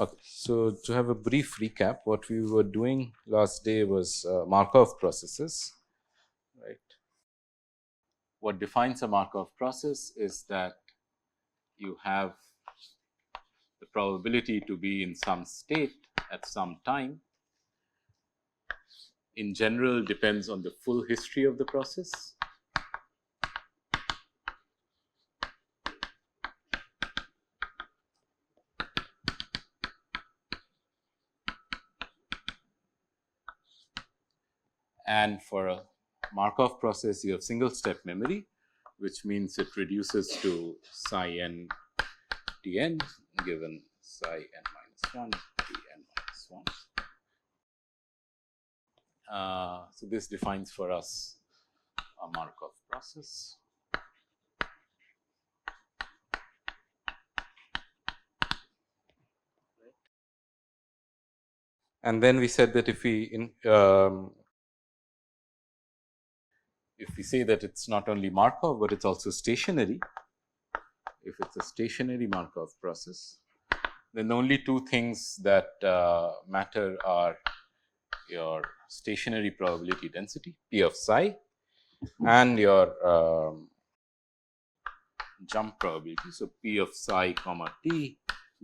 Okay, so to have a brief recap, what we were doing last day was Markov processes, right? What defines a Markov process is that you have the probability to be in some state at some time. In general, depends on the full history of the process. And for a Markov process, you have single step memory, which means it reduces to psi n Tn given psi n minus 1 Tn minus 1. So this defines for us a Markov process. And then we said that if we say that it's not only Markov, but it's also stationary, if it's a stationary Markov process, then the only two things that matter are your stationary probability density, P of psi, and your jump probability. So, P of psi comma t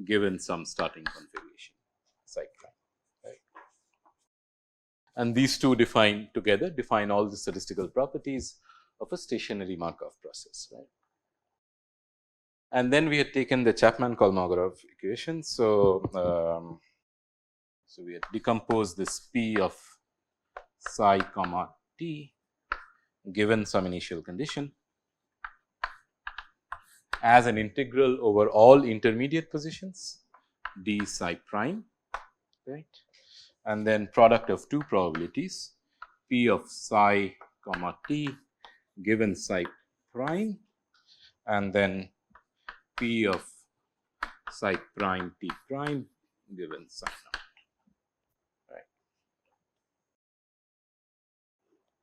given some starting configuration, psi prime. Right. And these two define all the statistical properties of a stationary Markov process. Right. And then we had taken the Chapman-Kolmogorov equation. So, so we had decomposed this P of psi comma t given some initial condition as an integral over all intermediate positions d psi prime, right, and then product of two probabilities P of psi comma t given psi prime, and then P of psi prime t prime given psi naught. Right.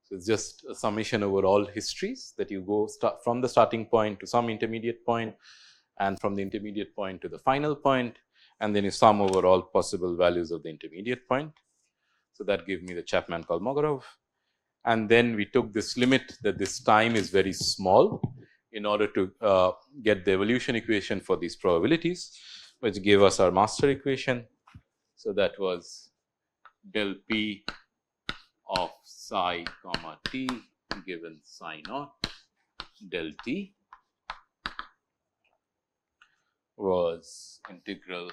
So it's just a summation over all histories that you go from the starting point to some intermediate point, and from the intermediate point to the final point, and then you sum over all possible values of the intermediate point. So that gave me the Chapman-Kolmogorov. And then we took this limit that this time is very small in order to get the evolution equation for these probabilities, which gave us our master equation. So that was del p of psi comma t given psi naught del t was integral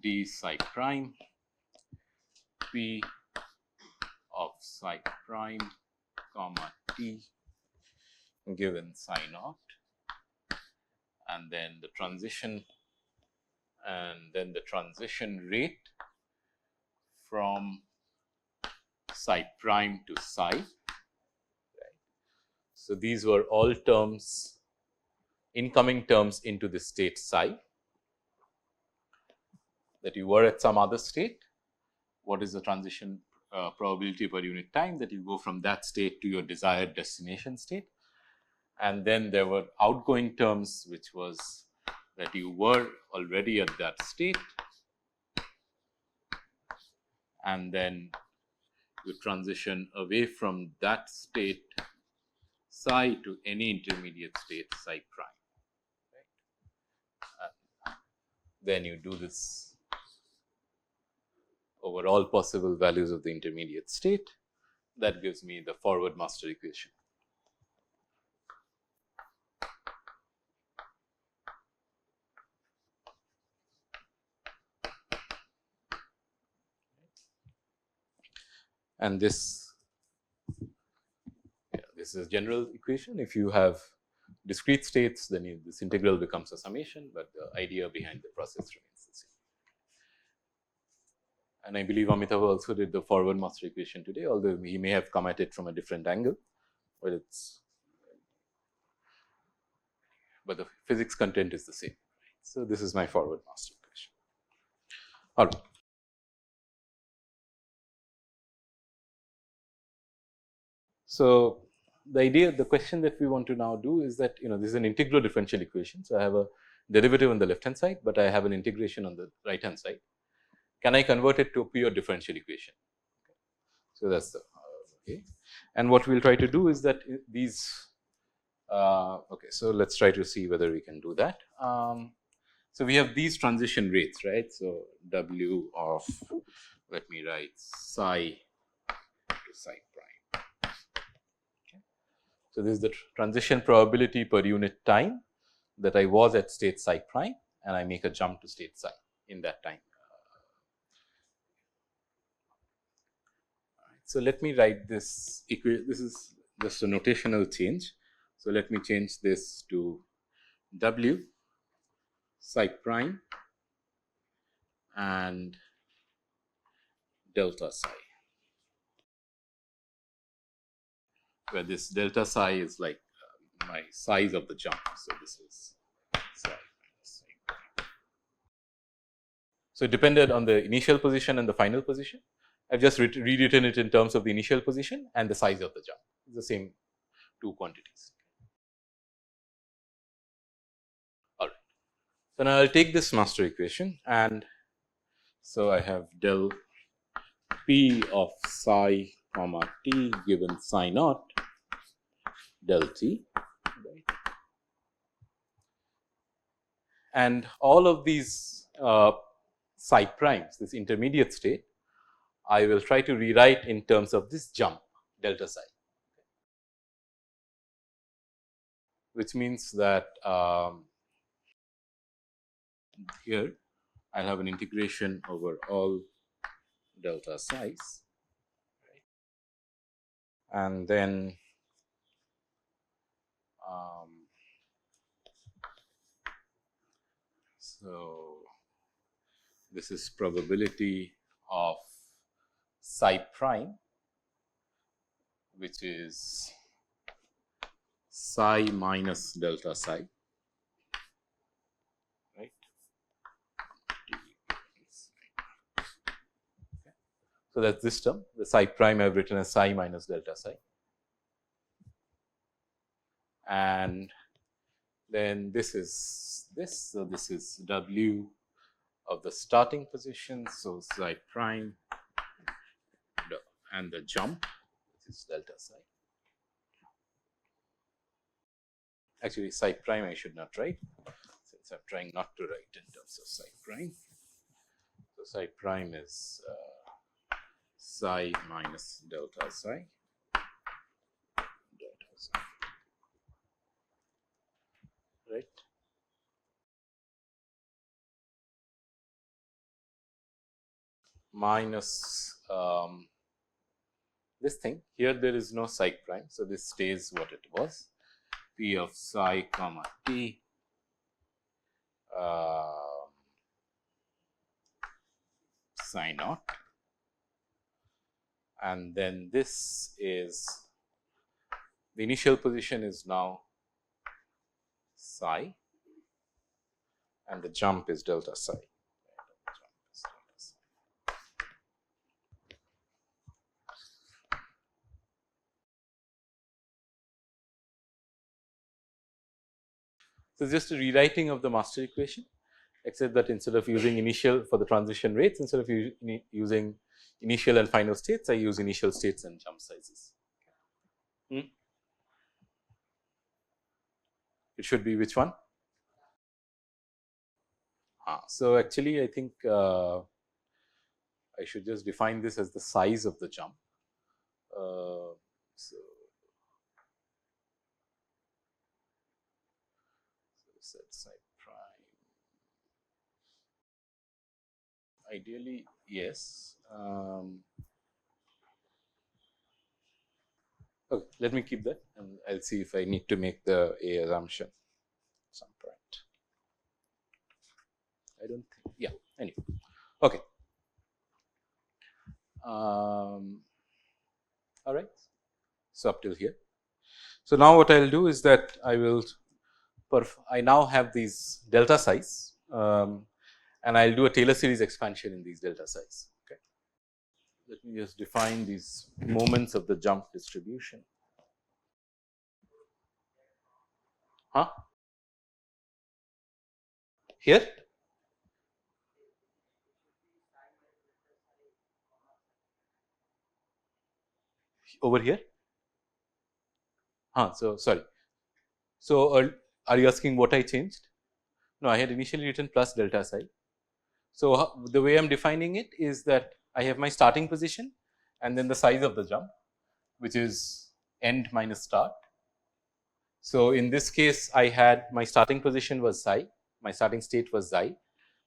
d psi prime p of psi prime comma t given psi naught, and then the transition rate from psi prime to psi. Right. So these were all terms, incoming terms into the state psi, that you were at some other state. What is the transition probability per unit time that you go from that state to your desired destination state? And then there were outgoing terms, which was that you were already at that state, and then you transition away from that state psi to any intermediate state psi prime. Right? Then you do this over all possible values of the intermediate state. That gives me the forward master equation. And this is a general equation. If you have discrete states, then this integral becomes a summation, but the idea behind the process remains the same. And I believe Amitav also did the forward master equation today, although he may have come at it from a different angle, but the physics content is the same. So this is my forward master equation. All right. So the question that we want to now do is that, this is an integral differential equation. So I have a derivative on the left hand side, but I have an integration on the right hand side. Can I convert it to a pure differential equation? So, that is the okay. And what we will try to do is that these okay. So, let us try to see whether we can do that. So, we have these transition rates, right. So, W of, let me write psi to psi prime. Okay. So, this is the transition probability per unit time that I was at state psi prime, and I make a jump to state psi in that time. So, let me write this equation. This is just a notational change. So, let me change this to W psi prime and delta psi, where this delta psi is like my size of the jump. So, this is psi minus psi. So, it depended on the initial position and the final position. I have just rewritten it in terms of the initial position and the size of the jump. It is the same two quantities. All right. So, now I will take this master equation, and so I have del p of psi comma t given psi naught del t, right. And all of these psi primes, this intermediate state, I will try to rewrite in terms of this jump delta psi, which means that here I will have an integration over all delta psi's, right. And then so this is probability of psi prime, which is psi minus delta psi, right. Okay. So, that is this term, the psi prime I have written as psi minus delta psi, and then this is this. So, this is W of the starting position. So, psi prime and the jump, which is delta psi. Actually, psi prime I should not write, since I am trying not to write in terms of psi prime. So, psi prime is psi minus delta psi, right. Minus this thing here, there is no psi prime. So, this stays what it was, p of psi comma t psi naught, and then this is the initial position is now psi, and the jump is delta psi. So, it is just a rewriting of the master equation, except that instead of using initial for the transition rates, instead of using initial and final states, I use initial states and jump sizes. It should be which one? So, actually I think I should just define this as the size of the jump. So, set psi prime. Ideally, yes. Okay, let me keep that, and I will see if I need to make the A assumption at some point. I don't think, yeah, anyway, okay. All right. So, up till here. So, now what I will do is that I now have these delta psi's, and I will do a Taylor series expansion in these delta psi's. Okay. Let me just define these moments of the jump distribution. Here? Over here? So sorry. So are you asking what I changed? No, I had initially written plus delta psi. So the way I am defining it is that I have my starting position and then the size of the jump, which is end minus start. So in this case, I had my starting position was psi, my starting state was xi.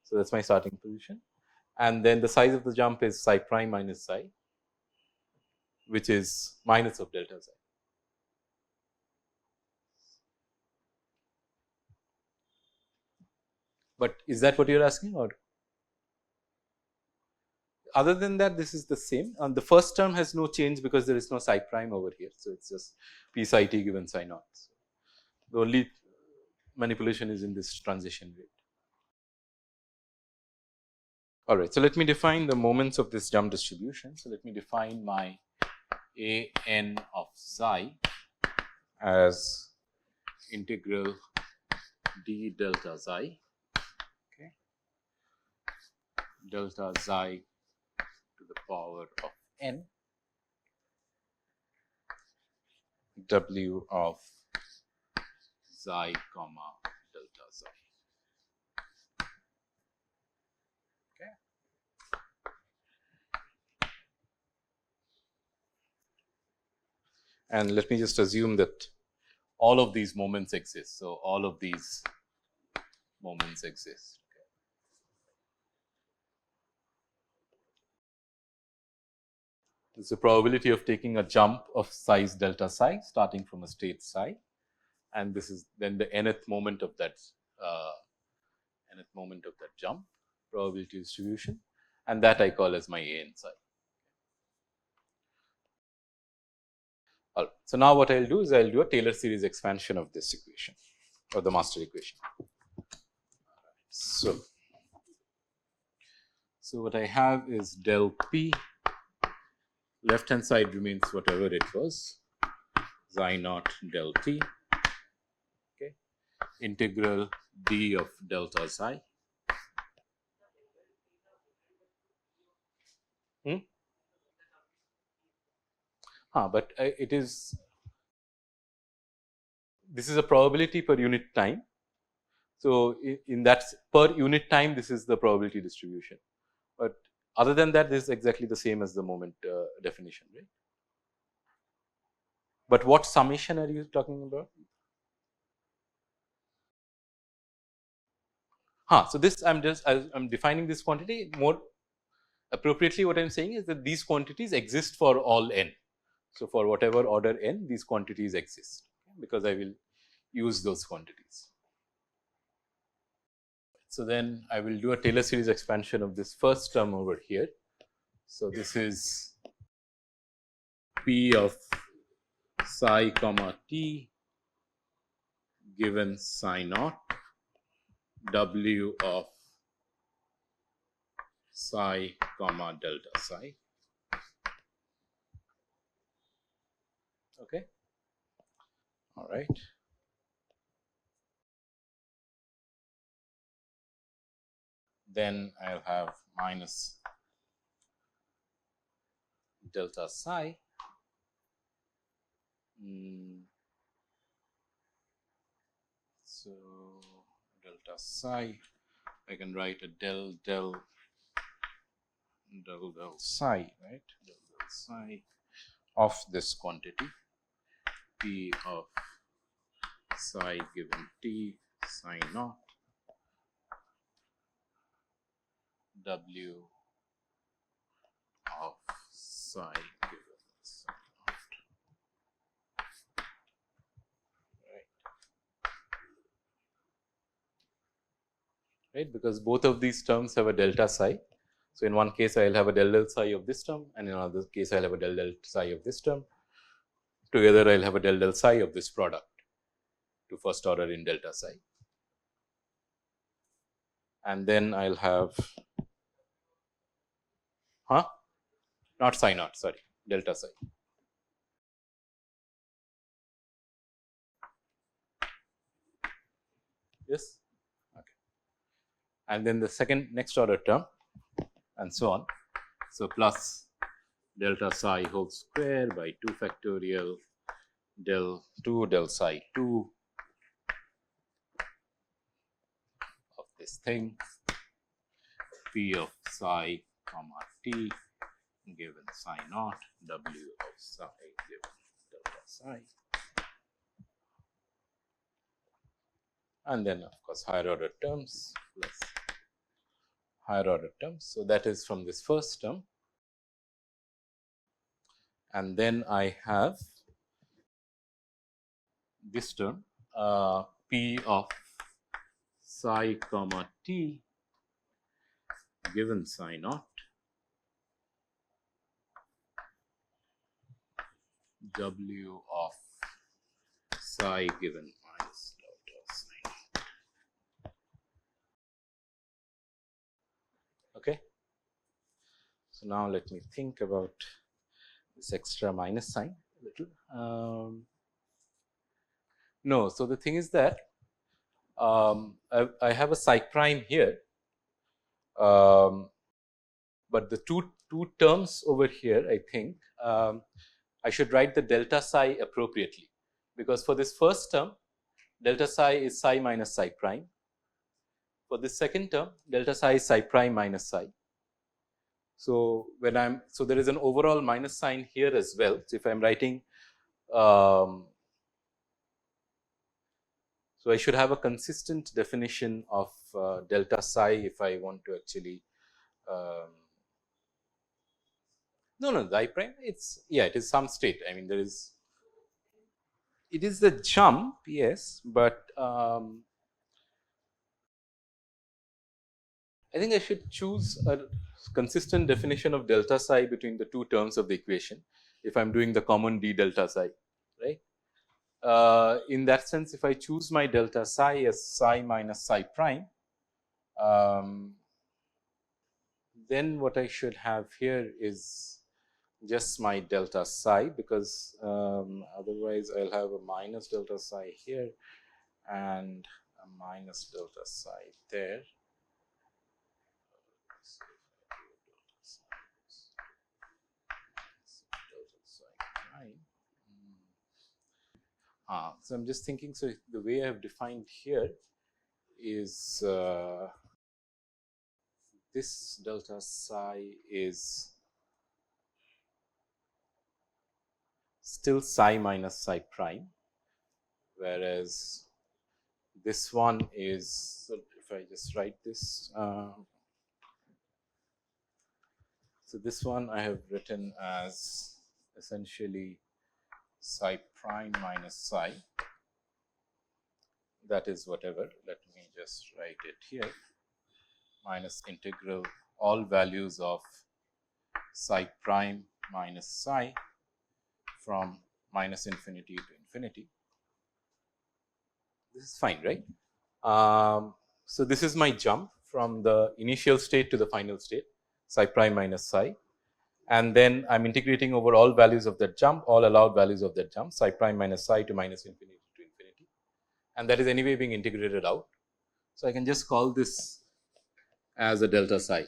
So that's my starting position. And then the size of the jump is psi prime minus psi, which is minus of delta psi. But is that what you're asking, or other than that, this is the same. And the first term has no change because there is no psi prime over here. So it's just p psi t given psi naught. So the only manipulation is in this transition rate. All right. So let me define the moments of this jump distribution. So let me define my a n of psi as integral d delta xi, okay, delta xi to the power of n, w of xi comma delta xi. Okay. And let me just assume that all of these moments exist. So all of these moments exist. It's the probability of taking a jump of size delta psi starting from a state psi, and this is then the nth moment of that jump probability distribution, and that I call as my a n psi. All right. So now what I'll do is I'll do a Taylor series expansion of this equation or the master equation. So what I have is del p, left hand side remains whatever it was, xi naught del t, okay, integral d of delta xi. But it is, this is a probability per unit time. So in that per unit time, this is the probability distribution. But other than that, this is exactly the same as the moment definition, right? But what summation are you talking about? So this I'm defining this quantity more appropriately. What I'm saying is that these quantities exist for all n. So for whatever order n, these quantities exist because I will use those quantities. So then I will do a Taylor series expansion of this first term over here. So this is p of psi comma t given psi naught, w of psi comma delta psi. Okay. All right. Then I'll have minus delta psi. So delta psi, I can write a del psi, right? Del psi of this quantity p of psi given t psi naught, w of psi given psi naught. Right, because both of these terms have a delta psi. So in one case, I'll have a del psi of this term, and in another case, I'll have a del psi of this term. Together, I'll have a del psi of this product to first order in delta psi. And then I'll have, not psi naught, sorry, delta psi. Yes? Okay. and then the second next order term and so on. So, plus delta psi whole square by 2 factorial del 2 del psi 2 of this thing p of psi comma t given psi naught w of psi given delta psi, and then of course higher order terms plus higher order terms. So, that is from this first term, and then I have this term p of psi comma t given psi naught w of psi given minus delta psi. Okay. So, now let me think about this extra minus sign a little. No, so the thing is that I have a psi prime here, but the two terms over here, I think I should write the delta psi appropriately, because for this first term delta psi is psi minus psi prime. For this second term delta psi is psi prime minus psi. So, when so there is an overall minus sign here as well. So, if I am writing so I should have a consistent definition of delta psi if I want to actually no xi prime, it's it is some state. I mean, there is, it is the jump, yes, but I think I should choose a consistent definition of delta psi between the two terms of the equation if I am doing the common d delta psi, right. In that sense, if I choose my delta psi as psi minus psi prime, then what I should have here is just my delta psi, because otherwise I will have a minus delta psi here and a minus delta psi there. So, I am just thinking, so the way I have defined here is this delta psi is still psi minus psi prime, whereas this one is, so if I just write this, so this one I have written as essentially psi prime minus psi, that is whatever, let me just write it here, minus integral all values of psi prime minus psi from minus infinity to infinity. This is fine, right? So, this is my jump from the initial state to the final state, psi prime minus psi, and then I am integrating over all values of that jump, all allowed values of that jump, psi prime minus psi to minus infinity to infinity, and that is anyway being integrated out. So, I can just call this as a delta psi,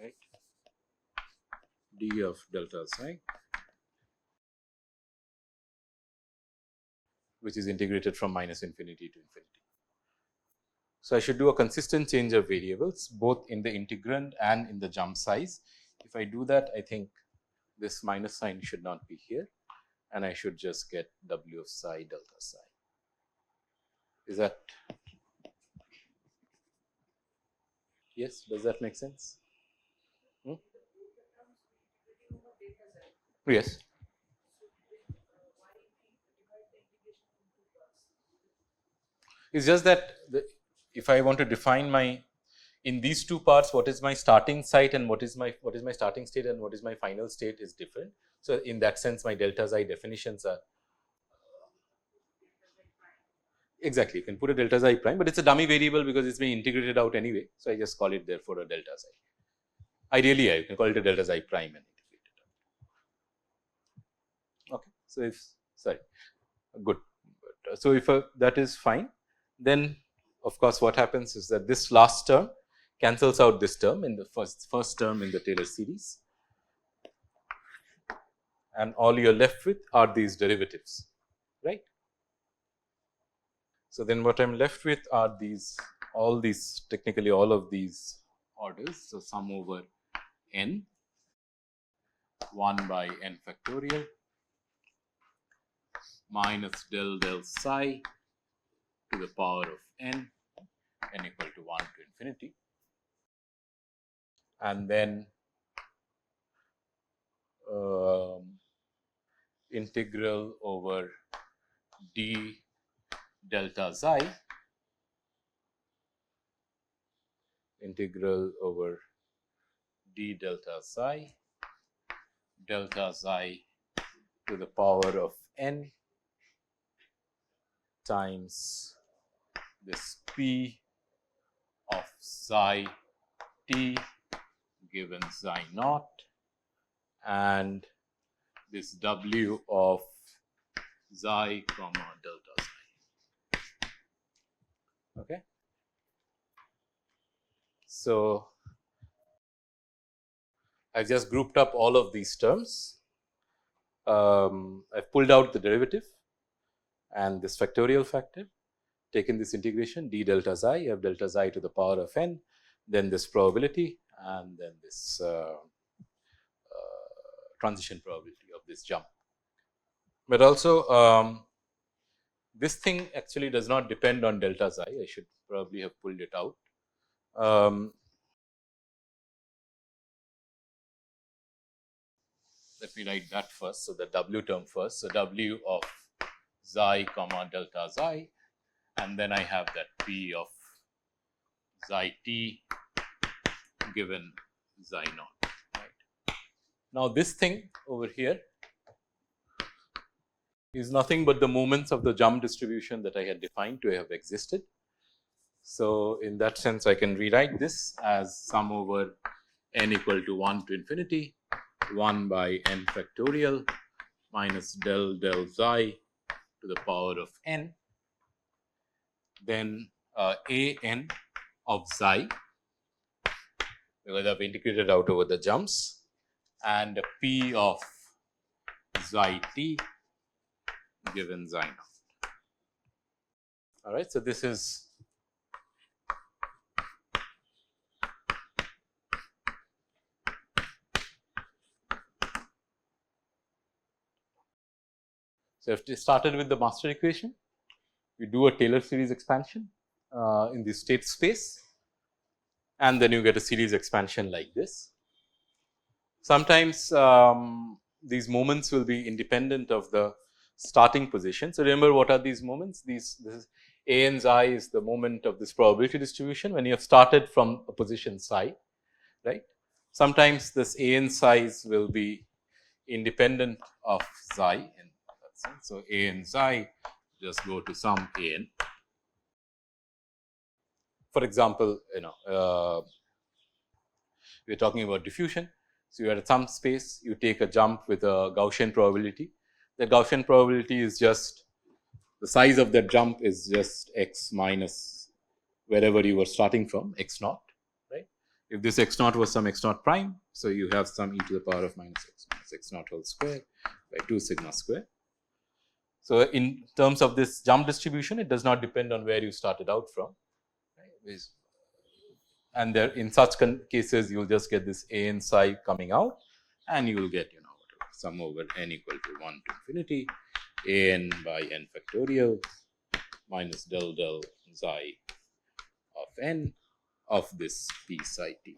right, d of delta psi, which is integrated from minus infinity to infinity. So, I should do a consistent change of variables both in the integrand and in the jump size. If I do that, I think this minus sign should not be here, and I should just get w of psi delta psi. Is that, yes, does that make sense? Yes. It's just that if I want to define my, in these two parts, what is my starting site and what is my starting state and what is my final state is different. So, in that sense, my delta psi definitions are exactly, you can put a delta psi prime, but it's a dummy variable because it's being integrated out anyway. So, I just call it therefore a delta psi. Ideally, you can call it a delta psi prime and integrate it out. Okay. So, if, sorry, good. So, if that is fine, then of course, what happens is that this last term cancels out this term in the first term in the Taylor series, and all you are left with are these derivatives, right. So, then what I am left with are these technically all of these orders. So, sum over n 1 by n factorial minus del psi to the power of n equal to 1 to infinity, and then integral over d delta xi, integral over d delta xi to the power of n times this p of psi t given psi naught and this w of xi comma delta xi. Okay. So, I have just grouped up all of these terms. I have pulled out the derivative and this factorial factor, taken this integration d delta xi, f delta xi to the power of n, then this probability, and then this transition probability of this jump. But also this thing actually does not depend on delta xi. I should probably have pulled it out. Let me write that first. So, the w term first. So, w of xi comma delta xi, and then I have that p of xi t given xi naught. Right. Now, this thing over here is nothing but the moments of the jump distribution that I had defined to have existed. So, in that sense, I can rewrite this as sum over n equal to 1 to infinity 1 by n factorial minus del xi to the power of n, then a n of xi, because I have integrated out over the jumps, and p of xi t given xi naught. All right. So, this is so, if we started with the master equation, we do a Taylor series expansion in the state space, and then you get a series expansion like this. Sometimes these moments will be independent of the starting position. So, remember what are these moments? This is a n xi is the moment of this probability distribution when you have started from a position psi, right. Sometimes this a n xis will be independent of xi in that sense. So, a n xi just go to some a n. For example, we are talking about diffusion. So, you are at some space, you take a jump with a Gaussian probability. The Gaussian probability is just the size of that jump is just x minus wherever you were starting from, x naught, right. If this x naught was some x naught prime, so you have some e to the power of minus x naught whole square by 2 sigma square. So, in terms of this jump distribution, it does not depend on where you started out from, right? And there in such cases you will just get this a n psi coming out, and you will get whatever sum over n equal to 1 to infinity a n by n factorial minus del xi of n of this p psi t,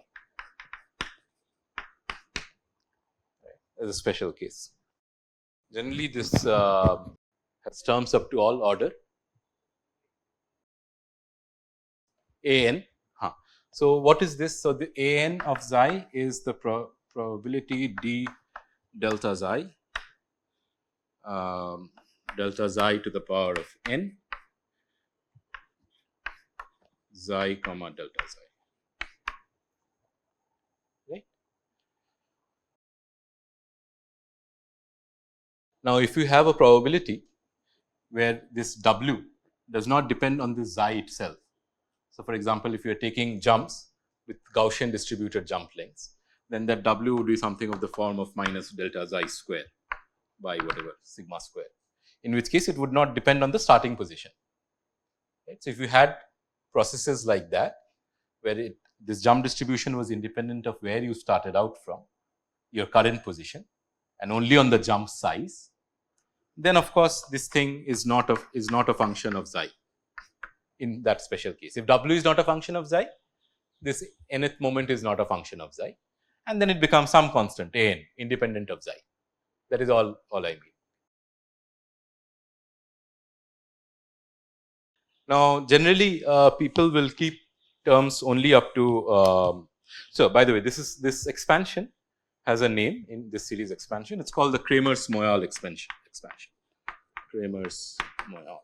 right, as a special case. Generally, this has terms up to all order a n. So, what is this? So, the a n of xi is the probability d delta xi to the power of n xi comma delta xi, right. Now, if you have a probability where this w does not depend on this xi itself, So, for example, if you are taking jumps with Gaussian distributed jump lengths, then that W would be something of the form of minus delta xi square by whatever sigma square, in which case it would not depend on the starting position. Right? So, if you had processes like that, where this jump distribution was independent of where you started out from, your current position, and only on the jump size, then of course this thing is not a function of xi in that special case. If W is not a function of xi, this nth moment is not a function of xi, and then it becomes some constant an independent of xi. That is all I mean. Now, generally people will keep terms only up to. So, by the way, this expansion has a name in this series expansion. It's called the Kramers-Moyal expansion. Kramers-Moyal.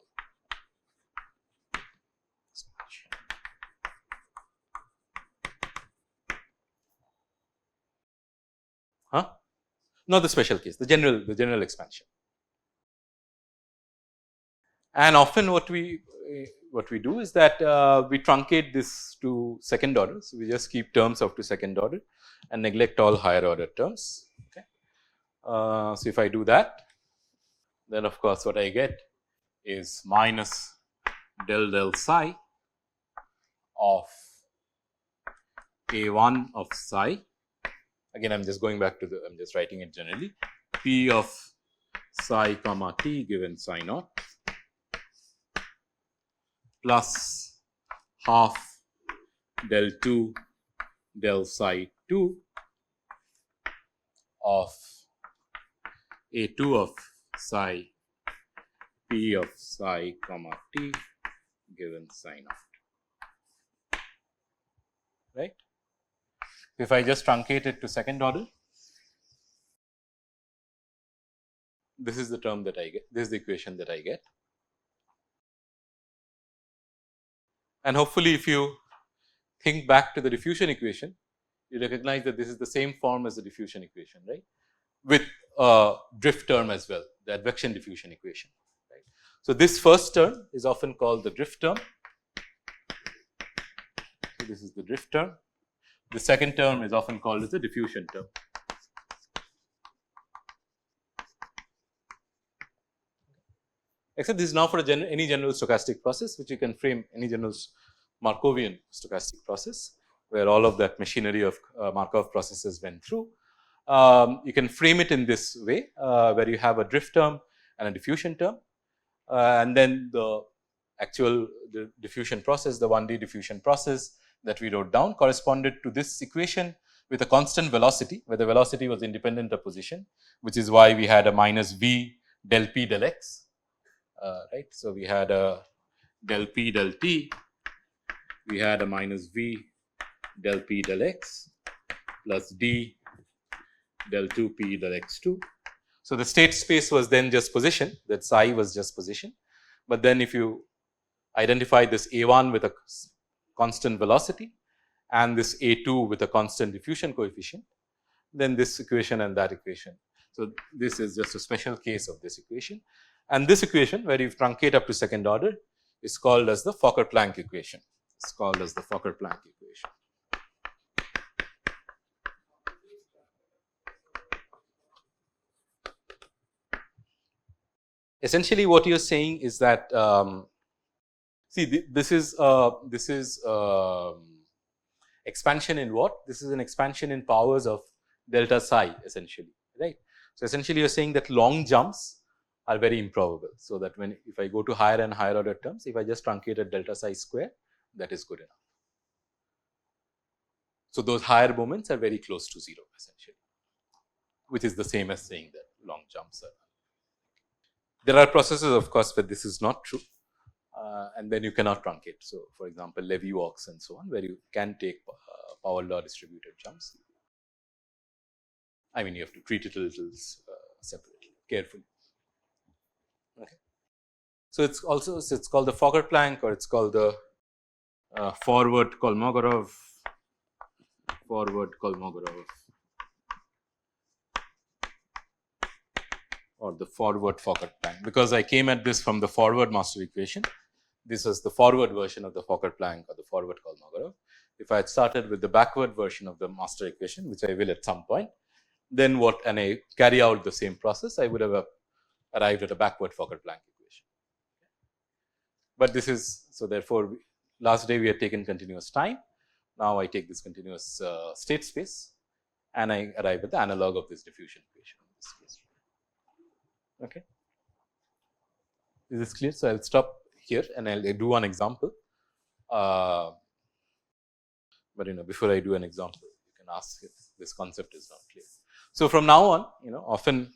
Huh? Not the special case, the general expansion. And often what we do is that we truncate this to second order. So, we just keep terms up to second order and neglect all higher order terms. Okay. So, if I do that, then of course, what I get is minus del psi of A1 of psi. Again, I am just going back to I am just writing it generally, P of psi comma t given psi naught plus half del 2 del psi 2 of A2 of psi P of psi comma t given psi naught, right. If I just truncate it to second order, this is the term that I get, this is the equation that I get. And hopefully, if you think back to the diffusion equation, you recognize that this is the same form as the diffusion equation, right, with a drift term as well, the advection diffusion equation. Right. So, this first term is often called the drift term. So, this is the drift term. The second term is often called as the diffusion term. Except this is now for any general stochastic process, which you can frame any general Markovian stochastic process, where all of that machinery of Markov processes went through. You can frame it in this way, where you have a drift term and a diffusion term, and then the actual diffusion process, the 1D diffusion process that we wrote down, corresponded to this equation with a constant velocity, where the velocity was independent of position, which is why we had a minus v del p del x, right. So, we had a del p del t, we had a minus v del p del x plus d del 2p del x2. So, the state space was then just position, that psi was just position, but then if you identify this A1 with a constant velocity and this A2 with a constant diffusion coefficient, then this equation and that equation. So, this is just a special case of this equation, and this equation, where you truncate up to second order, is called as the Fokker-Planck equation. It's called as the Fokker-Planck equation. Essentially, what you're saying is that see, this is expansion in what? This is an expansion in powers of delta psi, essentially, right. So, essentially, you're saying that long jumps are very improbable. So, that if I go to higher and higher order terms, if I just truncate at delta psi square, that is good enough. So, those higher moments are very close to 0, essentially, which is the same as saying that long jumps are. There are processes, of course, where this is not true, and then you cannot truncate. So, for example, Levy walks and so on, where you can take power law distributed jumps. I mean, you have to treat it a little separately, carefully. Okay. So, it's called the Fokker-Planck, or it's called the forward Kolmogorov, or the forward Fokker-Planck, because I came at this from the forward master equation. this was the forward version of the Fokker-Planck or the forward Kolmogorov. If I had started with the backward version of the master equation, which I will at some point, then what, and I carry out the same process, I would have arrived at a backward Fokker-Planck equation. But this is, so therefore, last day we had taken continuous time. Now I take this continuous state space and I arrive at the analog of this diffusion equation in this case. Okay. Is this clear? So, I will stop here and I will do one example. But before I do an example, you can ask if this concept is not clear. So, from now on, often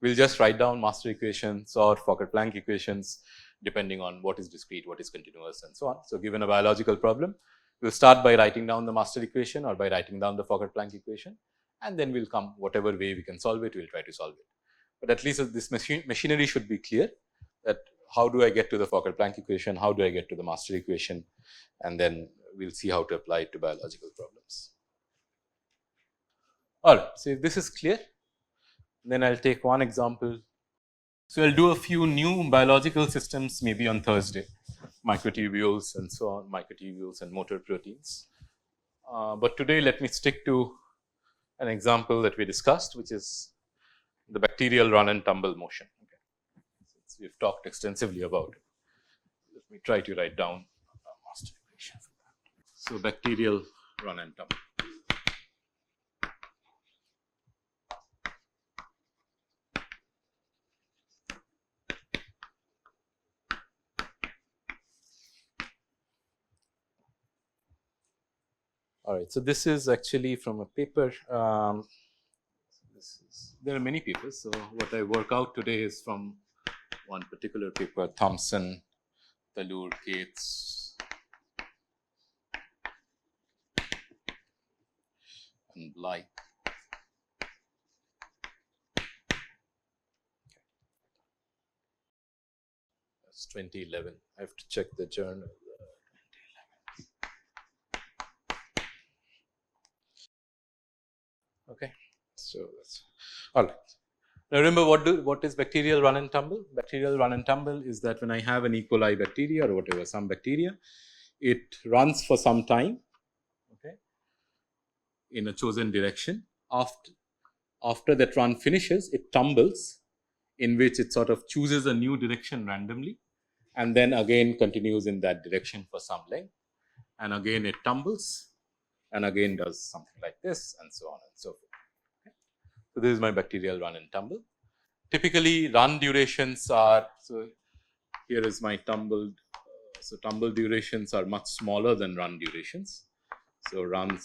we will just write down master equations or Fokker-Planck equations depending on what is discrete, what is continuous and so on. So, given a biological problem, we will start by writing down the master equation or by writing down the Fokker-Planck equation, and then we will come whatever way we can solve it, we will try to solve it. But at least this machinery should be clear, that how do I get to the Fokker-Planck equation, how do I get to the master equation, and then we will see how to apply it to biological problems. Alright, so if this is clear, then I will take one example. So, I will do a few new biological systems maybe on Thursday, microtubules and so on, microtubules and motor proteins. But today let me stick to an example that we discussed, which is the bacterial run and tumble motion. Okay. Since we have talked extensively about it, let me try to write down a master equation for that. So, bacterial run and tumble. All right. So, this is actually from a paper. There are many papers. So, what I work out today is from one particular paper, Thompson, Talur, Cates, and Blythe. That's 2011. I have to check the journal. Okay, so that's all right. Now remember, what is bacterial run and tumble? Bacterial run and tumble is that when I have an E. coli bacteria or whatever, some bacteria, it runs for some time, okay, in a chosen direction. After that run finishes, it tumbles, in which it sort of chooses a new direction randomly, and then again continues in that direction for some length, and again it tumbles, and again does something like this, and so on and so forth. Okay. So, this is my bacterial run and tumble. Typically, run durations are, so here is my tumbled, so tumble durations are much smaller than run durations. So, run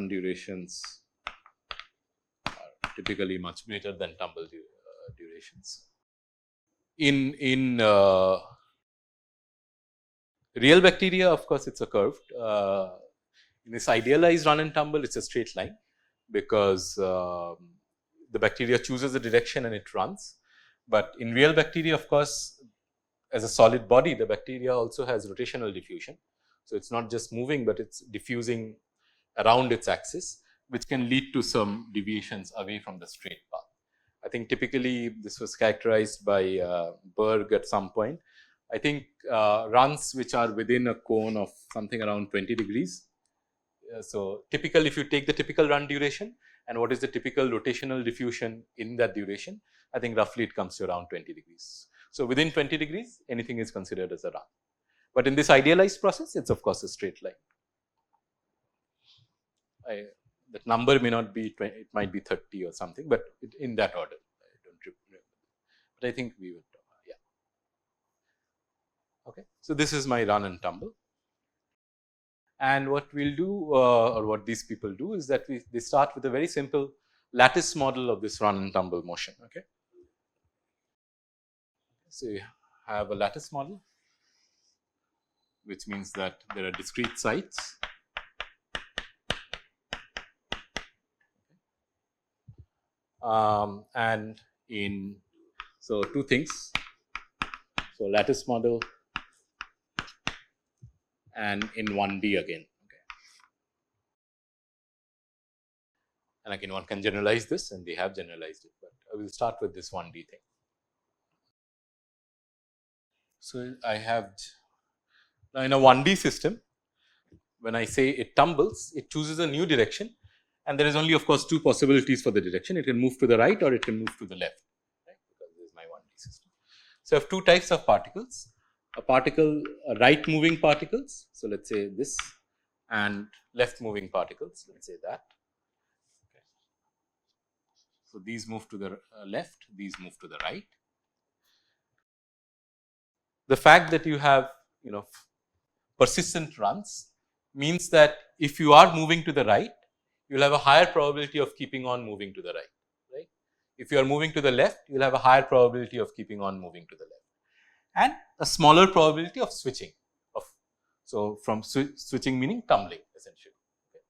durations are typically much greater than tumble durations. In real bacteria, of course, it is a curved. In this idealized run and tumble, it is a straight line, because the bacteria chooses a direction and it runs. But in real bacteria, of course, as a solid body, the bacteria also has rotational diffusion. So, it is not just moving, but it is diffusing around its axis, which can lead to some deviations away from the straight path. I think typically this was characterized by Berg at some point. I think runs which are within a cone of something around 20 degrees. So, typical, if you take the typical run duration and what is the typical rotational diffusion in that duration, I think roughly it comes to around 20 degrees. So, within 20 degrees, anything is considered as a run. But in this idealized process, it is of course a straight line. That number may not be 20, it might be 30 or something, but in that order. I don't remember, but I think we would, yeah. Okay. So, this is my run and tumble. And what we will do, or what these people do, is that they start with a very simple lattice model of this run and tumble motion. Okay. So, you have a lattice model, which means that there are discrete sites. And so two things. So, lattice model and in 1D again. Okay. And again, one can generalize this, and they have generalized it, but I will start with this 1D thing. So, I have Now, in a 1D system, when I say it tumbles, it chooses a new direction, and there is only, of course, two possibilities for the direction. It can move to the right or it can move to the left, right? Because this is my 1D system. So, I have two types of particles: right moving particles. So, let's say this, and left moving particles. Let's say that. Okay. So, these move to the left, these move to the right. The fact that you have, persistent runs means that if you are moving to the right, you will have a higher probability of keeping on moving to the right. If you are moving to the left, you will have a higher probability of keeping on moving to the left, and a smaller probability of switching. So, from switching meaning tumbling essentially. Okay.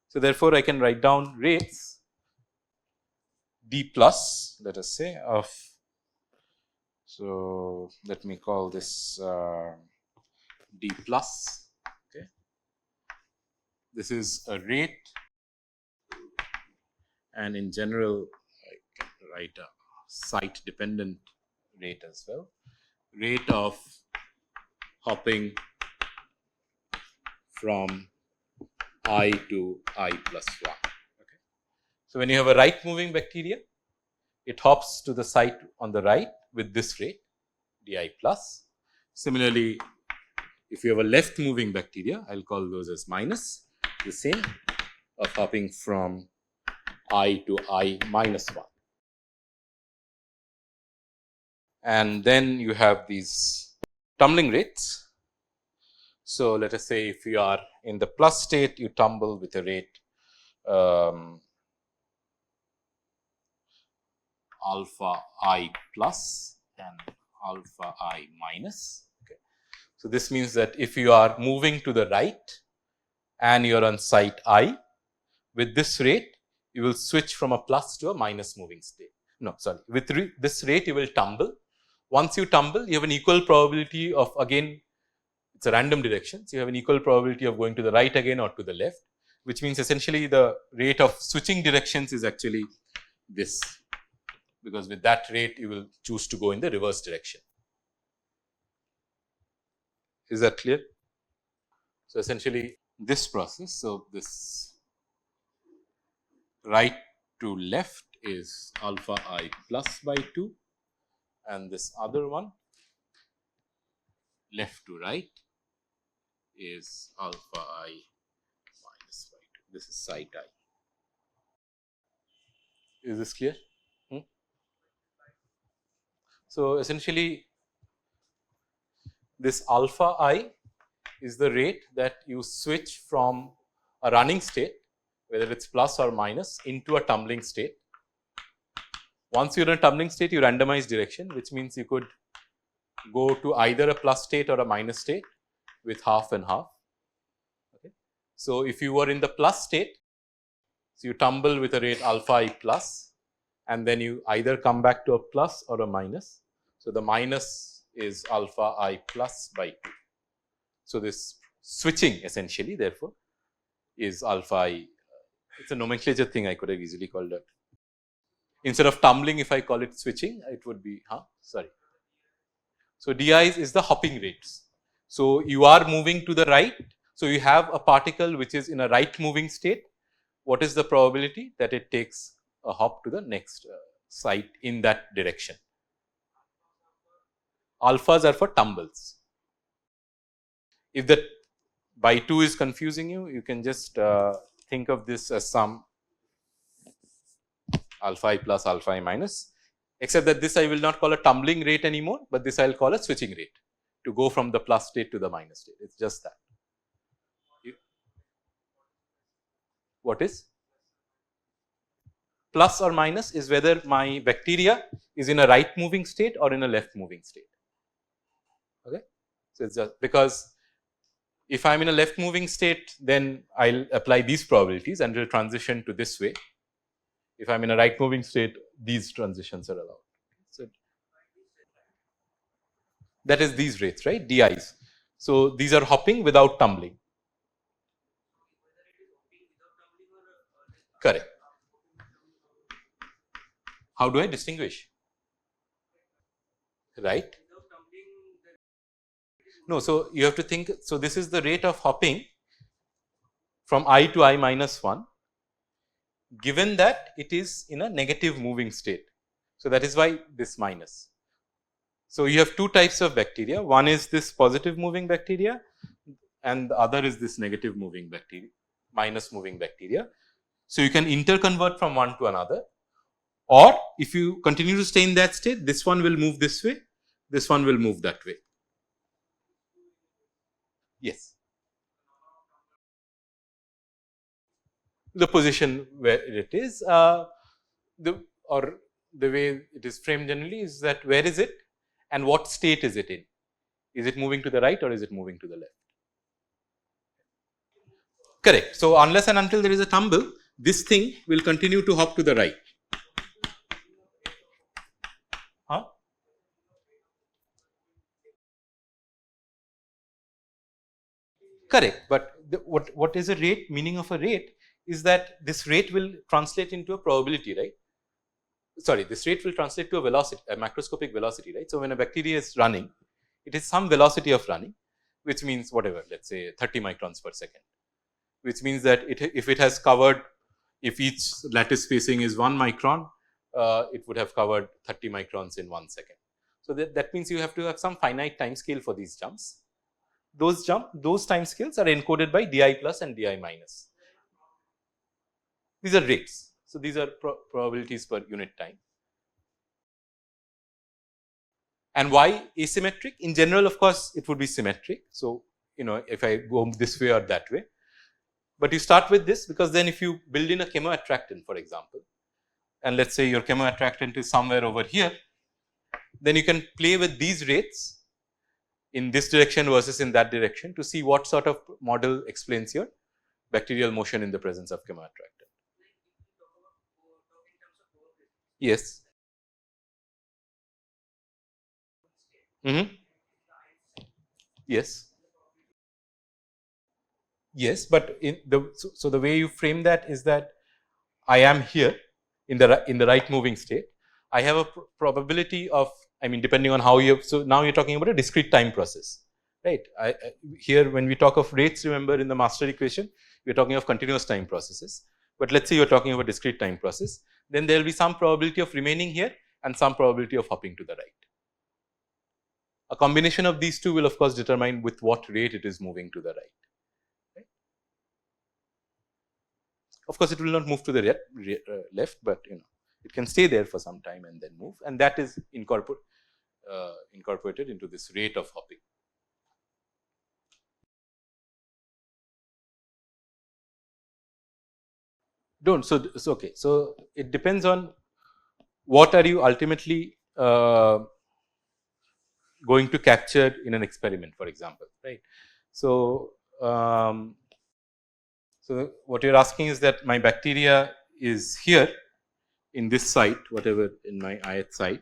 So, therefore, I can write down rates d plus, let us say, of, so let me call this d plus. Okay. This is a rate, and in general I can write a site dependent rate as well. Rate of hopping from I to I plus 1. Okay. So, when you have a right moving bacteria, it hops to the site on the right with this rate di plus. Similarly, if you have a left moving bacteria, I will call those as minus, the same, of hopping from I to I minus 1. And then you have these tumbling rates. So, let us say if you are in the plus state, you tumble with a rate alpha I plus and alpha I minus. Okay. So, this means that if you are moving to the right and you are on site I, with this rate you will switch from a plus to a minus moving state. No, sorry, with this rate you will tumble. Once you tumble, you have an equal probability of, again, it's a random direction. So, you have an equal probability of going to the right again or to the left, which means essentially the rate of switching directions is actually this, because with that rate you will choose to go in the reverse direction. Is that clear? So, essentially this process, so this right to left is alpha I plus by 2, and this other one left to right is alpha I minus by 2. This is site I. Is this clear? So, essentially this alpha I is the rate that you switch from a running state, whether it is plus or minus, into a tumbling state. Once you are in a tumbling state, you randomize direction, which means you could go to either a plus state or a minus state with half and half. Okay. So, if you were in the plus state, so you tumble with a rate alpha I plus, and then you either come back to a plus or a minus. So, the minus is alpha I plus by 2. So, this switching essentially therefore is alpha I. It is a nomenclature thing, I could have easily called it. Instead of tumbling, if I call it switching, it would be, sorry. So, di's is the hopping rates. So, you are moving to the right. So, you have a particle which is in a right moving state. What is the probability that it takes a hop to the next site in that direction? Alphas are for tumbles. If that by 2 is confusing you, you can just think of this as some alpha I plus alpha I minus, except that this I will not call a tumbling rate anymore, but this I will call a switching rate to go from the plus state to the minus state. It is just that. What is? Plus or minus is whether my bacteria is in a right moving state or in a left moving state. Okay. So, it is just because if I am in a left moving state, then I will apply these probabilities and it will transition to this way. If I am in a right moving state, these transitions are allowed. So, that is these rates, right, di's. So, these are hopping without tumbling. Correct. How do I distinguish? Right. No, so you have to think. So this is the rate of hopping from I to I minus 1, given that it is in a negative moving state. So that is why this minus. So you have two types of bacteria. One is this positive moving bacteria, and the other is this negative moving bacteria, minus moving bacteria. So you can interconvert from one to another, or if you continue to stay in that state, this one will move this way, this one will move that way. Yes. The position where it is, the way it is framed generally is that where is it and what state is it in? Is it moving to the right or is it moving to the left? Correct. So unless and until there is a tumble, this thing will continue to hop to the right. Huh? Correct. But what is a rate? Meaning of a rate is that this rate will translate into a probability, right? Sorry, this rate will translate to a velocity, a macroscopic velocity, right? So when a bacteria is running, it is some velocity of running, which means whatever, let's say 30 microns per second, which means that if it has covered, if each lattice spacing is 1 micron, it would have covered 30 microns in 1 second. So that means you have to have some finite time scale for these jumps. Those time scales are encoded by di plus and di minus. These are rates. So these are probabilities per unit time. And why asymmetric? In general, of course, it would be symmetric. So, if I go this way or that way, but you start with this because then if you build in a chemoattractant, for example, and let's say your chemoattractant is somewhere over here, then you can play with these rates in this direction versus in that direction to see what sort of model explains your bacterial motion in the presence of chemoattractant. Yes. Yes. Yes, but in the so the way you frame that is that I am here in the right moving state. I have a probability of, I mean, depending on how you. So now you're talking about a discrete time process, right? Here, when we talk of rates, remember in the master equation, we're talking of continuous time processes. But let's say you're talking about discrete time process, then there will be some probability of remaining here and some probability of hopping to the right. A combination of these two will, of course, determine with what rate it is moving to the right. Of course, it will not move to the left, but it can stay there for some time and then move, and that is incorporated into this rate of hopping. Don't. So okay. So it depends on what are you ultimately going to capture in an experiment, for example, right? So so what you're asking is that my bacteria is here in this site, whatever in my ith site.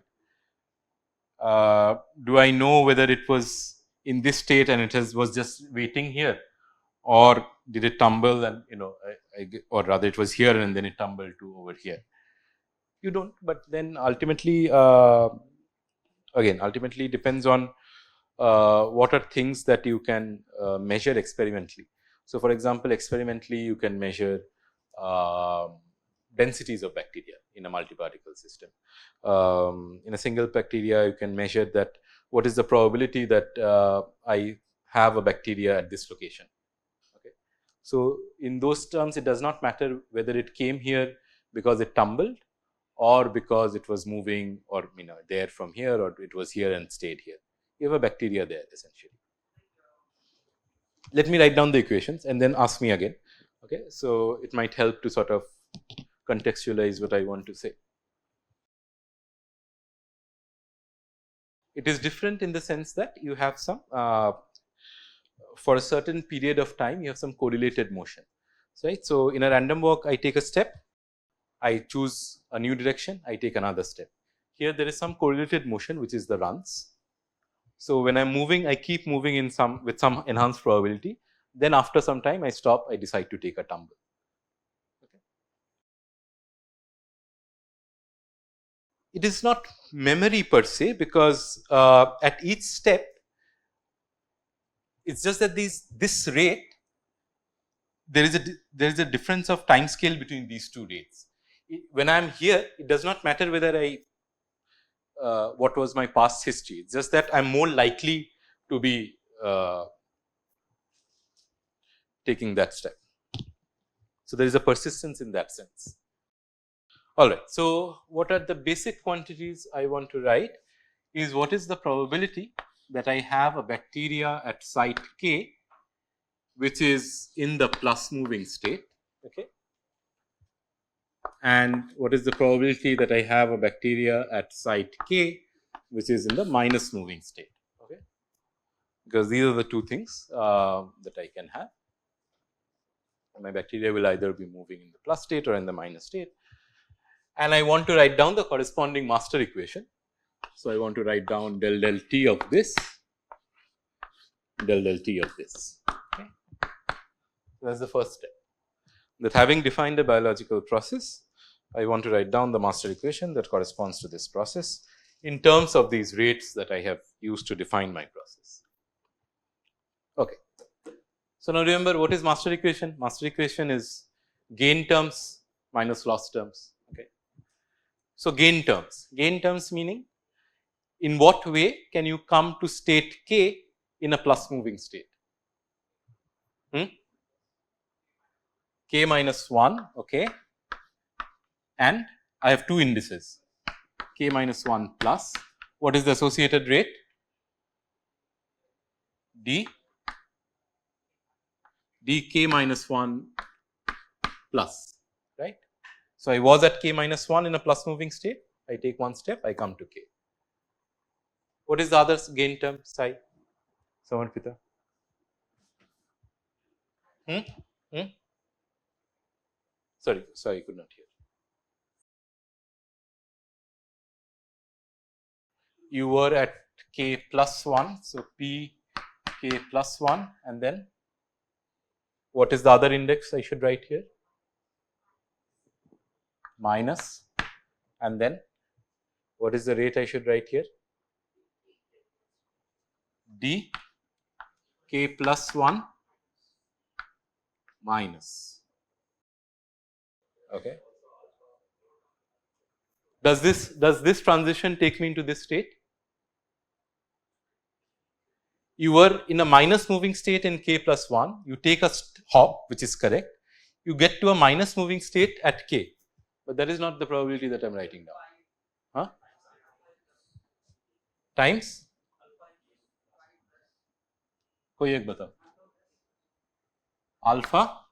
Do I know whether it was in this state and it was just waiting here, or did it tumble and or rather it was here and then it tumbled to over here? You don't, but then ultimately, ultimately depends on what are things that you can measure experimentally. So, for example, experimentally you can measure densities of bacteria in a multi-particle system. In a single bacteria, you can measure that what is the probability that I have a bacteria at this location. Okay. So, in those terms, it does not matter whether it came here because it tumbled or because it was moving or there from here, or it was here and stayed here. You have a bacteria there essentially. Let me write down the equations and then ask me again. Okay, so it might help to sort of contextualize what I want to say. It is different in the sense that you have some for a certain period of time you have some correlated motion, right? So in a random walk, I take a step, I choose a new direction, I take another step. Here there is some correlated motion, which is the runs. So when I'm moving, I keep moving in with some enhanced probability. Then after some time, I stop, I decide to take a tumble. Okay. It is not memory per se, because at each step, It's just that this rate, there is a difference of time scale between these two rates. When I am here, it does not matter whether I what was my past history. It's just that I am more likely to be taking that step. So, there is a persistence in that sense. Alright. So, what are the basic quantities I want to write is what is the probability that I have a bacteria at site K which is in the plus moving state, okay, and what is the probability that I have a bacteria at site K which is in the minus moving state, okay, because these are the two things that I can have. My bacteria will either be moving in the plus state or in the minus state, and I want to write down the corresponding master equation. So, I want to write down del del T of this, del del T of this. Okay. That is the first step. That having defined a biological process, I want to write down the master equation that corresponds to this process in terms of these rates that I have used to define my process. Okay. So, now remember what is master equation? Master equation is gain terms minus loss terms. Okay. So, gain terms meaning in what way can you come to state K in a plus moving state? K minus 1, okay, and I have two indices K minus 1 plus what is the associated rate? D K minus 1 plus, right. So, I was at K minus 1 in a plus moving state, I take one step, I come to K. What is the other gain term? Psi? Someone Pita? Sorry, I could not hear. You were at K plus 1, so P K plus 1, and then what is the other index I should write here? Minus, and then what is the rate I should write here? D K plus 1 minus. Okay. Does this transition take me into this state? You were in a minus moving state in K plus 1, you take a hop, which is correct, you get to a minus moving state at K, but that is not the probability that I am writing down. Huh? Times? कोई एक बताओ. Alpha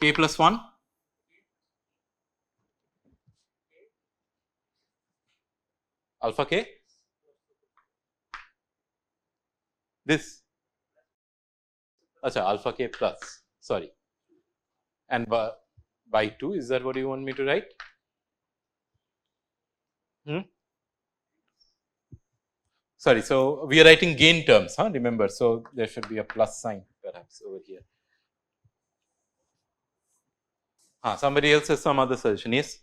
K plus 1 alpha K, this, acha, alpha K plus, sorry, and by 2, is that what you want me to write? Sorry, so we are writing gain terms, huh? Remember, so there should be a plus sign perhaps over here. Somebody else has some other suggestion, yes?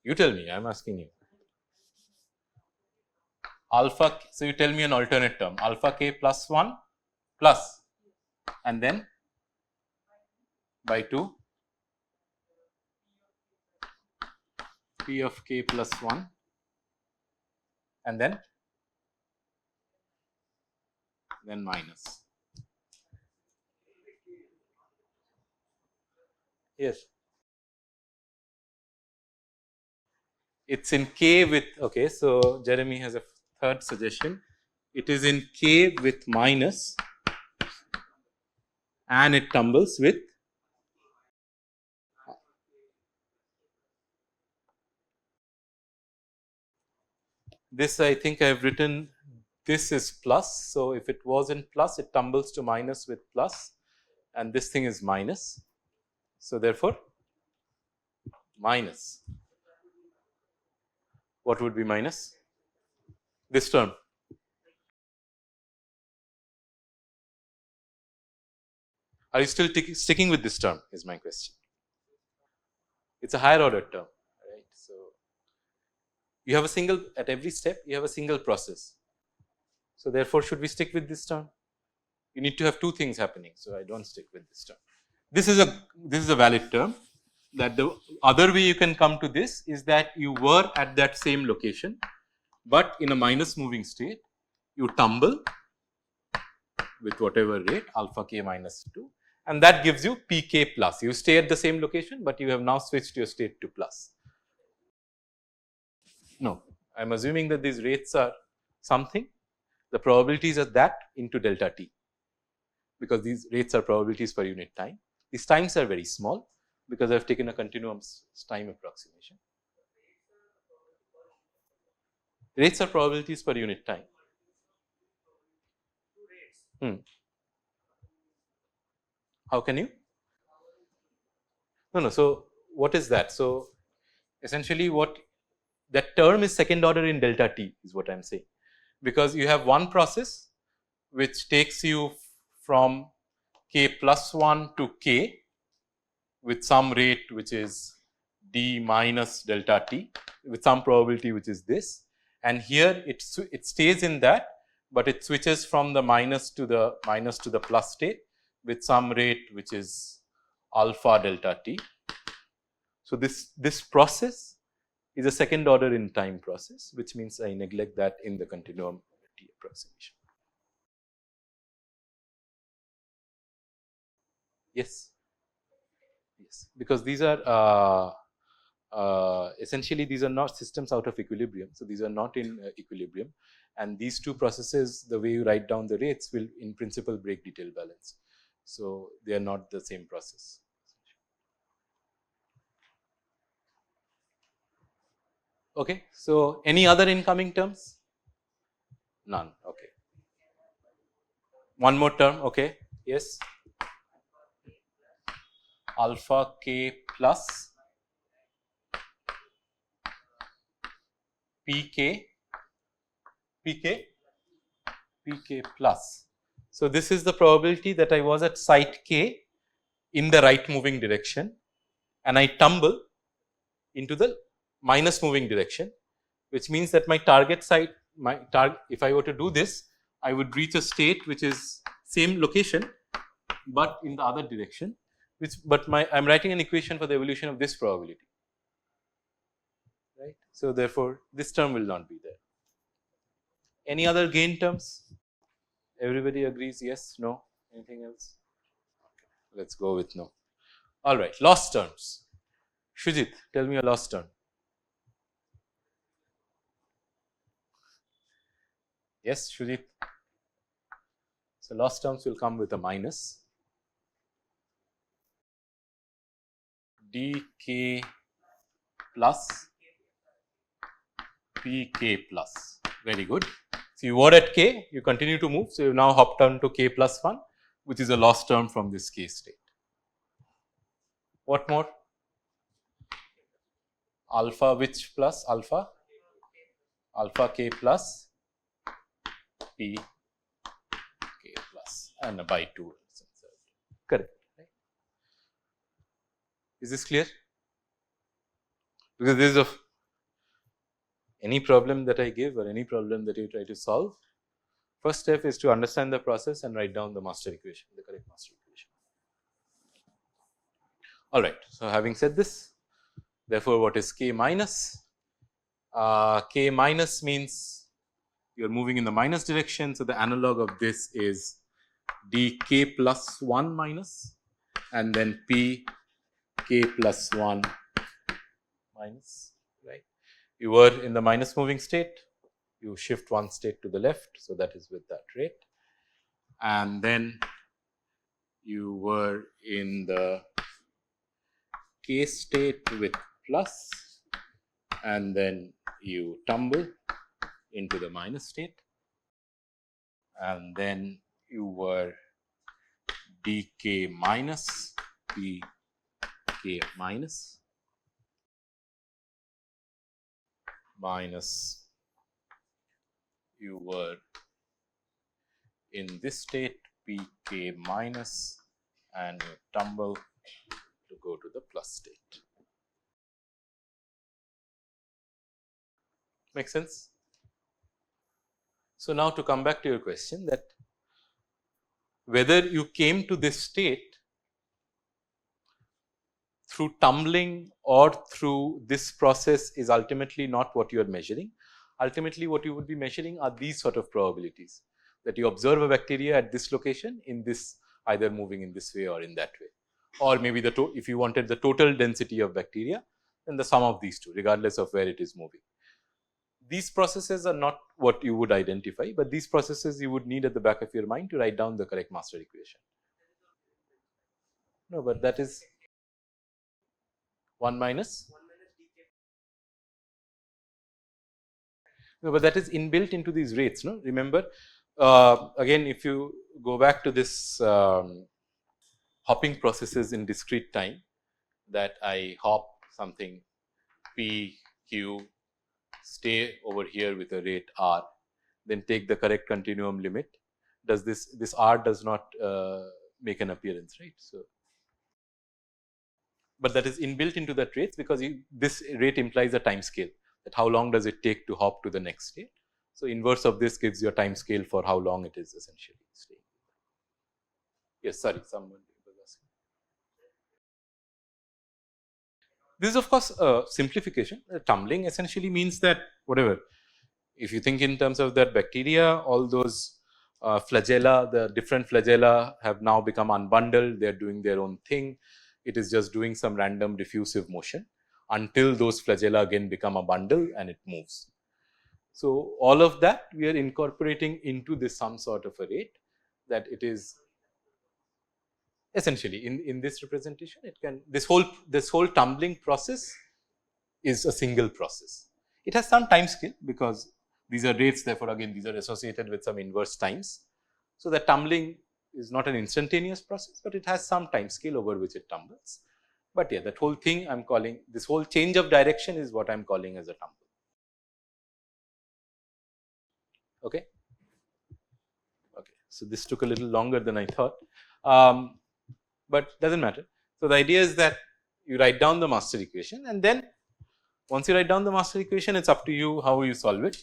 You tell me, I am asking you. Alpha, so you tell me an alternate term, alpha K plus 1 plus, and then by 2 P of K plus 1, and then minus. Yes. It's in K with, okay, so Jeremy has a third suggestion. It is in K with minus and it tumbles with this. I think I have written this is plus. So, if it was in plus, it tumbles to minus with plus, and this thing is minus. So, therefore, minus. What would be minus? This term. Are you still sticking with this term is my question. It is a higher order term, right. So, you have a single, at every step you have a single process. So, therefore, should we stick with this term? You need to have two things happening. So, I do not stick with this term. This is a valid term. That the other way you can come to this is that you were at that same location, but in a minus moving state, you tumble with whatever rate alpha k minus 2, and that gives you p k plus. You stay at the same location, but you have now switched your state to plus. No, I am assuming that these rates are something. The probabilities are that into delta t, because these rates are probabilities per unit time. These times are very small, because I have taken a continuum time approximation. Rates are probabilities per unit time. How can you? No. So, what is that? So, essentially what that term is second order in delta t is what I am saying, because you have one process which takes you from k plus 1 to k with some rate which is d minus delta t with some probability which is this, and here it stays in that, but it switches from the minus to the plus state with some rate which is alpha delta t. So, this process is a second order in time process, which means I neglect that in the continuum t approximation. Yes, yes, because these are essentially these are not systems out of equilibrium. So, these are not in equilibrium, and these two processes, the way you write down the rates will in principle break detail balance. So, they are not the same process. Okay. So, any other incoming terms? None. Okay. One more term. Okay. Yes. Alpha k plus pk plus. So, this is the probability that I was at site k in the right moving direction, and I tumble into the minus moving direction, which means that my target site, if I were to do this, I would reach a state which is same location, but in the other direction, but I am writing an equation for the evolution of this probability, right. So, therefore, this term will not be there. Any other gain terms? Everybody agrees yes, no, anything else? Okay. Let us go with no. All right, loss terms. Shujit, tell me a loss term. Yes, Shujit. So, loss terms will come with a minus dk plus pk plus. Very good. So, you were at k, you continue to move. So, you now hop down to k plus 1, which is a loss term from this k state. What more? Alpha which plus alpha? Alpha k plus p k plus and by 2. Correct. Right? Is this clear? Because this is any problem that I give or any problem that you try to solve, first step is to understand the process and write down the master equation, the correct master equation. All right. So, having said this, therefore, what is k minus? K minus means you are moving in the minus direction. So, the analog of this is dk plus 1 minus and then p k plus 1 minus, right. You were in the minus moving state, you shift one state to the left. So, that is with that rate, and then you were in the k state with plus, and then you tumble into the minus state, and then you were dk minus pk minus you were in this state pk minus and you tumble to go to the plus state. Make sense? So, now to come back to your question, that whether you came to this state through tumbling or through this process is ultimately not what you are measuring. Ultimately, what you would be measuring are these sort of probabilities, that you observe a bacteria at this location in this, either moving in this way or in that way, or maybe if you wanted the total density of bacteria, then the sum of these two, regardless of where it is moving. These processes are not what you would identify, but these processes you would need at the back of your mind to write down the correct master equation. No, but that is 1 minus. No, but that is inbuilt into these rates. No, remember, again, if you go back to this hopping processes in discrete time, that I hop something p, q, stay over here with a rate r, then take the correct continuum limit. Does this r does not make an appearance, right? So, but that is inbuilt into that rates, because this rate implies a time scale, that how long does it take to hop to the next state. So, inverse of this gives you a time scale for how long it is essentially staying. Yes, sorry, someone was asking. This is of course a simplification. Tumbling essentially means that whatever, if you think in terms of that bacteria, all those flagella, the different flagella have now become unbundled, they are doing their own thing. It is just doing some random diffusive motion until those flagella again become a bundle and it moves. So, all of that we are incorporating into this some sort of a rate, that it is essentially in this representation, it can, this whole tumbling process is a single process. It has some time scale, because these are rates, therefore again these are associated with some inverse times. So, the tumbling is not an instantaneous process, but it has some time scale over which it tumbles. But yeah, that whole thing I am calling, this whole change of direction is what I am calling as a tumble. Okay. Okay. So, this took a little longer than I thought, but does not matter. So, the idea is that you write down the master equation, and then once you write down the master equation, it is up to you how you solve it.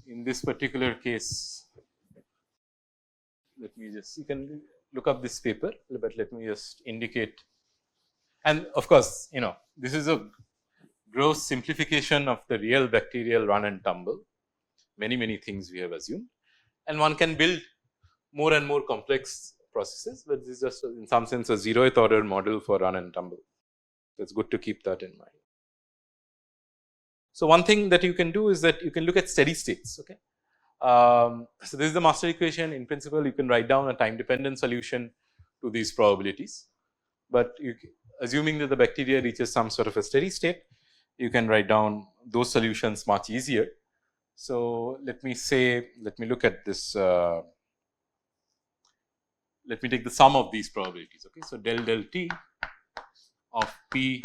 In this particular case, let me just, you can look up this paper, but let me just indicate. And of course, this is a gross simplification of the real bacterial run and tumble. Many things we have assumed, and one can build more and more complex processes, but this is just in some sense a 0th order model for run and tumble. So, it is good to keep that in mind. So, one thing that you can do is that you can look at steady states. Okay. So, this is the master equation. In principle, you can write down a time dependent solution to these probabilities, but assuming that the bacteria reaches some sort of a steady state, you can write down those solutions much easier. So, let me look at this, let me take the sum of these probabilities. Okay. So, del t of p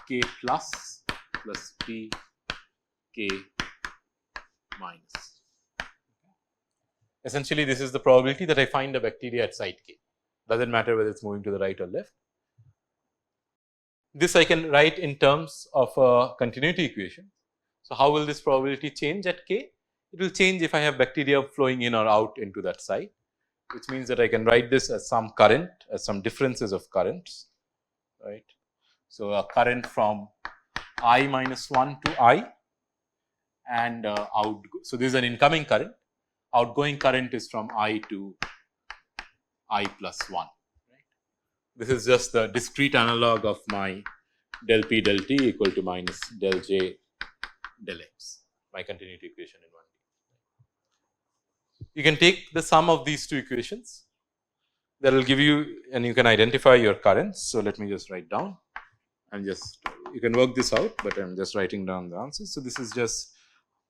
k plus p k minus. Essentially, this is the probability that I find a bacteria at site k, does not matter whether it is moving to the right or left. This I can write in terms of a continuity equation. So, how will this probability change at k? It will change if I have bacteria flowing in or out into that site, which means that I can write this as some current, as some differences of currents, right. So, a current from I minus 1 to I, and so this is an incoming current, outgoing current is from I to I plus 1. Right. This is just the discrete analog of my del p del t equal to minus del j del x, my continuity equation in 1D. You can take the sum of these two equations, that will give you, and you can identify your currents. So, let me just write down, and just, you can work this out, but I am just writing down the answers. So, this is just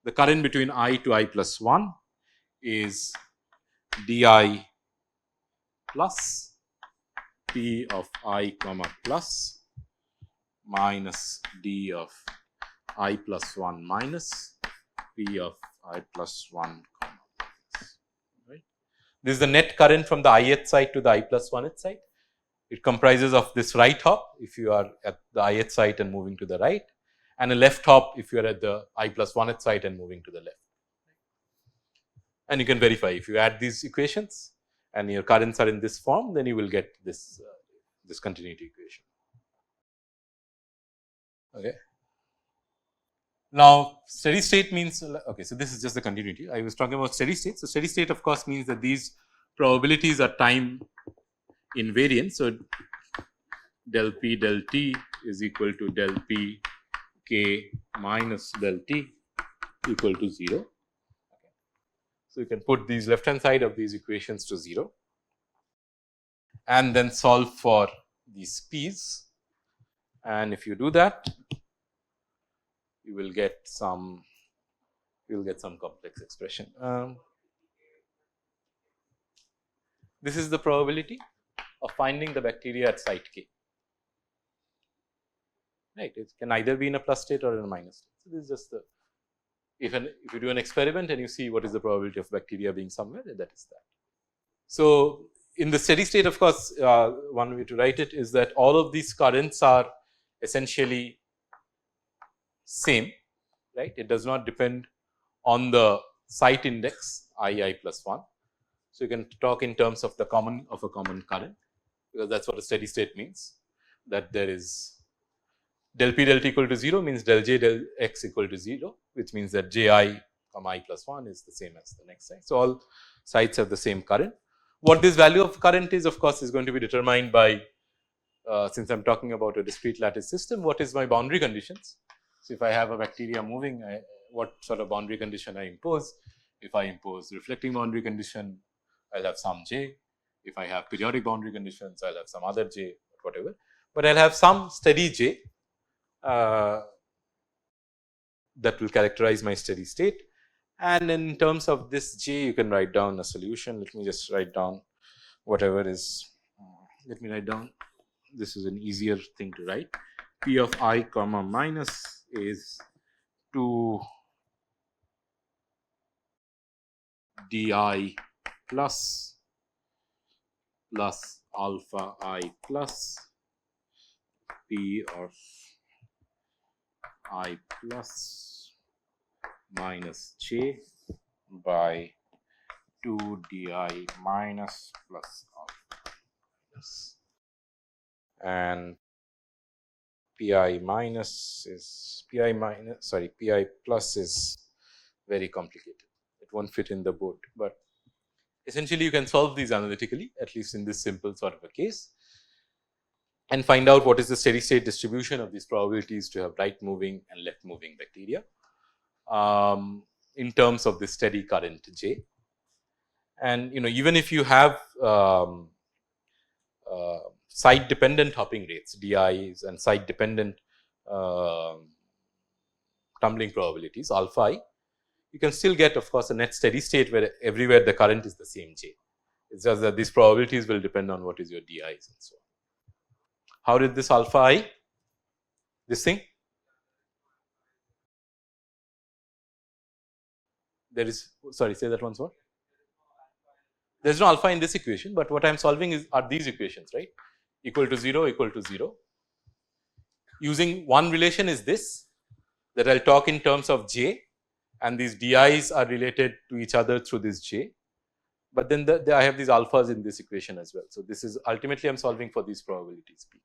the current between I to I plus 1 is di plus p of I comma plus minus d of I plus 1 minus p of I plus 1 comma minus, right. This is the net current from the ith site to the I plus 1th site. It comprises of this right hop if you are at the ith site and moving to the right, and a left hop if you are at the I plus 1th site and moving to the left. And you can verify if you add these equations and your currents are in this form, then you will get this this continuity equation. Okay. Now, steady state means, okay, so this is just the continuity. I was talking about steady state. So, steady state of course means that these probabilities are time invariant. So, del p del t is equal to del p k minus del t equal to 0. So, you can put these left hand side of these equations to 0 and then solve for these p's, and if you do that, you will get some complex expression. This is the probability of finding the bacteria at site k, right. It can either be in a plus state or in a minus state. So, this is just the, if you do an experiment and you see what is the probability of bacteria being somewhere, that is that. So, in the steady state, of course, one way to write it is that all of these currents are essentially same, right. It does not depend on the site index I plus 1. So, you can talk in terms of the a common current, because that is what a steady state means, that there is del p del t equal to 0 means del j del x equal to 0, which means that j I comma I plus 1 is the same as the next site. So, all sites have the same current. What this value of current is, of course, is going to be determined by, since I am talking about a discrete lattice system, what is my boundary conditions. So, if I have a bacteria moving, what sort of boundary condition I impose. If I impose reflecting boundary condition, I will have some j. If I have periodic boundary conditions, I will have some other j, whatever, but I will have some steady j that will characterize my steady state. And in terms of this j, you can write down a solution. Let me just write down whatever is, let me write down, this is an easier thing to write. P of I comma minus is 2 di plus alpha I plus P of I plus minus j by 2 di minus plus alpha minus, and pi plus is very complicated. It won't fit in the board, but essentially you can solve these analytically, at least in this simple sort of a case, and find out what is the steady state distribution of these probabilities to have right moving and left moving bacteria in terms of the steady current j. And even if you have site dependent hopping rates di's and site dependent tumbling probabilities alpha I, you can still get, of course, a net steady state where everywhere the current is the same j. It's just that these probabilities will depend on what is your di's and so on. How did this alpha I, this thing? There is, sorry, say that once more. There is no alpha in this equation, but what I am solving are these equations, right? Equal to 0, equal to 0. Using one relation is this, that I will talk in terms of j, and these di's are related to each other through this j, but then I have these alphas in this equation as well. So, this is ultimately I am solving for these probabilities pk.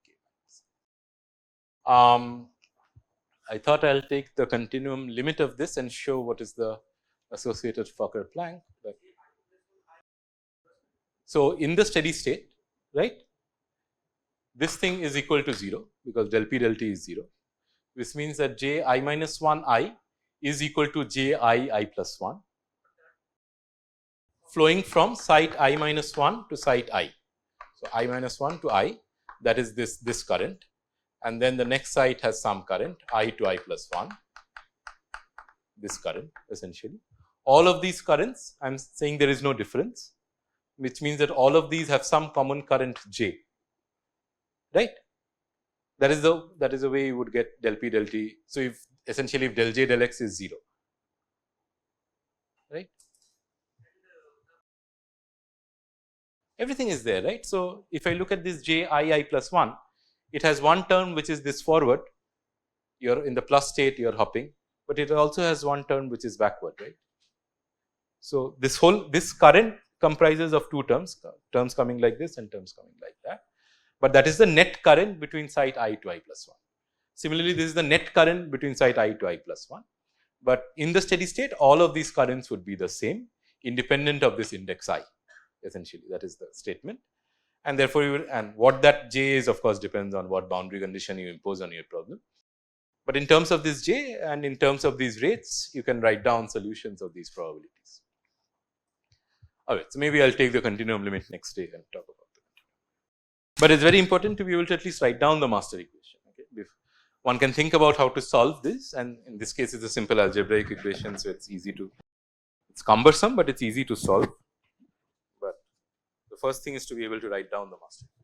I thought I will take the continuum limit of this and show what is the associated Fokker-Planck. So, in the steady state, right, this thing is equal to 0 because del p del t is 0, which means that j I minus 1 I is equal to j I plus 1 flowing from site I minus 1 to site I. So, I minus 1 to I, that is this current, and then the next site has some current I to I plus 1, this current essentially. All of these currents, I am saying there is no difference, which means that all of these have some common current j, right. That is the way you would get del p del t. So, if essentially if del j del x is 0, right, everything is there, right. So, if I look at this j I plus 1, it has one term which is this forward you're in the plus state, you're hopping, but it also has one term which is backward, right? So this current comprises of two terms coming like this and terms coming like that, but that is the net current between site I to I plus 1. Similarly, this is the net current between site I to I plus 1, but in the steady state, all of these currents would be the same, independent of this index I, essentially. That is the statement. And therefore, and what that J is, of course, depends on what boundary condition you impose on your problem. But in terms of this J and in terms of these rates, you can write down solutions of these probabilities. Alright, so maybe I'll take the continuum limit next day and talk about that. But it's very important to be able to at least write down the master equation. Okay? If one can think about how to solve this, and in this case, it's a simple algebraic equation, so it's easy to, it's cumbersome, but it's easy to solve. But the first thing is to be able to write down the master equation.